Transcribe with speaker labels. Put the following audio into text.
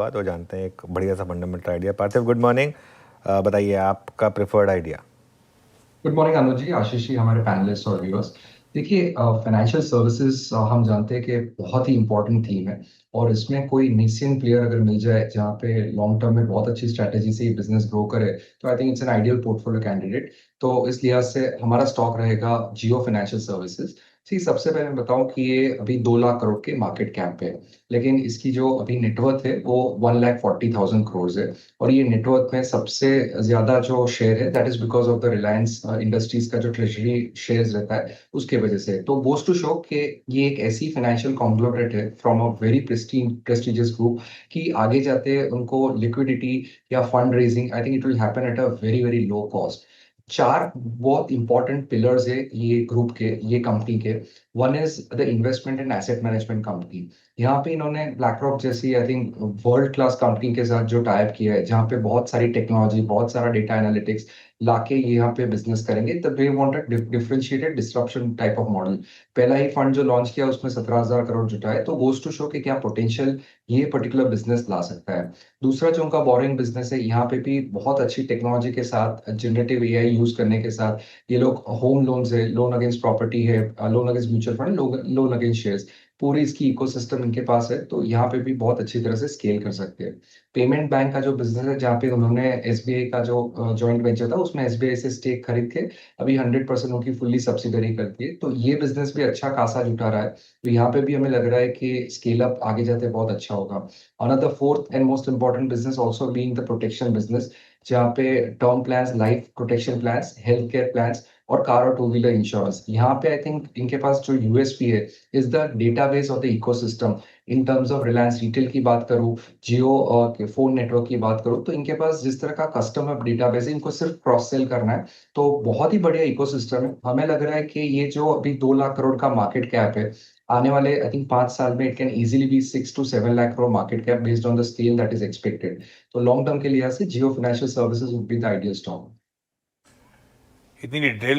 Speaker 1: बात हो जानते हैं एक बढ़िया सा फंडामेंटल आइडिया। पार्थिव, गुड मॉर्निंग। बताइए आपका प्रेफर्ड आइडिया।
Speaker 2: गुड मॉर्निंग अनुज जी, आशीष जी, हमारे पैनलिस्ट और व्यूअर्स। देखिए, फाइनेंशियल सर्विसेज हम जानते हैं कि बहुत ही इंपॉर्टेंट थीम है। और इसमें कोई नेशियन प्लेयर अगर मिल जाए जहाँ पे लॉन्ग टर्म में बहुत अच्छी स्ट्रैटेजी से बिजनेस ग्रो करे, तो I think it's an ideal portfolio candidate. तो इस लिहाज से हमारा स्टॉक रहेगा जियो फाइनेंशियल सर्विसेज। जी, सबसे पहले मैं बताऊं कि ये अभी 2 लाख करोड़ के मार्केट कैप पे है। लेकिन इसकी जो अभी नेटवर्थ है वो 1,40,000 करोड़ है। और ये नेटवर्थ में सबसे ज्यादा जो शेयर है that is because of the Reliance industries का जो ट्रेजरी शेयर्स रहता है उसके वजह से। तो गोज टू शो कि ये एक ऐसी फाइनेंशियल कॉन्ग्लोमरेट है from a very prestigious group कि आगे जाते उनको लिक्विडिटी या fund raising I think it will happen at a very very low cost. चार बहुत इंपॉर्टेंट पिलर्स है ये ग्रुप के, ये कंपनी के। One is the investment and asset management company. यहाँ पे इन्होंने ब्लैक रॉक जैसी I think world class company के साथ जो टाइप किया है, जहाँ पे बहुत सारी टेक्नोलॉजी, बहुत सारा डेटा एनालिटिक्स लाके ये यहाँ पे बिजनेस करेंगे। The they wanted differentiated disruption type of model. पहला ही फंड जो लॉन्च किया उसमें 17,000 करोड़ जुटा है, तो गोज टू शो कि क्या पोटेंशियल ये पर्टिकुलर बिजनेस ला सकता है। दूसरा जो उनका बोरिंग बिजनेस है, यहाँ पे भी बहुत अच्छी टेक्नोलॉजी के साथ, जनरेटिव एआई यूज करने के साथ ये लोग होम लोन्स है, लोन अगेंस्ट प्रॉपर्टी है, loan against mutual fund, loan against shares, पूरी इसकी इकोसिस्टम इनके पास है। तो यहाँ पे भी बहुत अच्छी तरह से स्केल कर सकते हैं। पेमेंट बैंक का जो बिजनेस है, जहाँ पे उन्होंने एसबीआई का जो जॉइंट वेंचर था उसमें एसबीआई से स्टेक खरीद के अभी 100% उनकी फुल्ली सब्सिडरी करती है, तो ये बिजनेस भी अच्छा खासा जुटा रहा है। तो यहाँ पे भी हमें लग रहा है कि स्केल अप आगे जाते बहुत अच्छा होगा। Another fourth and most important business also being the protection business, जहाँ पे term plans, life protection plans, health care plans और कार और टू व्हीलर इंश्योरेंस। यहाँ पे आई थिंक इनके पास जो यूएसपी है is the database of the ecosystem. In terms of Reliance retail की बात करूँ, जियो के फोन नेटवर्क की बात करूँ, तो इनके पास जिस तरह का कस्टमर डेटाबेस है, इनको सिर्फ क्रॉस सेल करना है। तो बहुत ही बढ़िया इकोसिस्टम है। हमें लग रहा है कि ये जो अभी 2 लाख करोड़ का मार्केट कैप है, आने वाले आई थिंक 5 साल में it can easily be 6 to 7 lakh crore market cap based on the scale that is expected. तो लॉन्ग टर्म के लिहाज से Jio financial services would be the ideal stock.
Speaker 1: इतनी डिटेल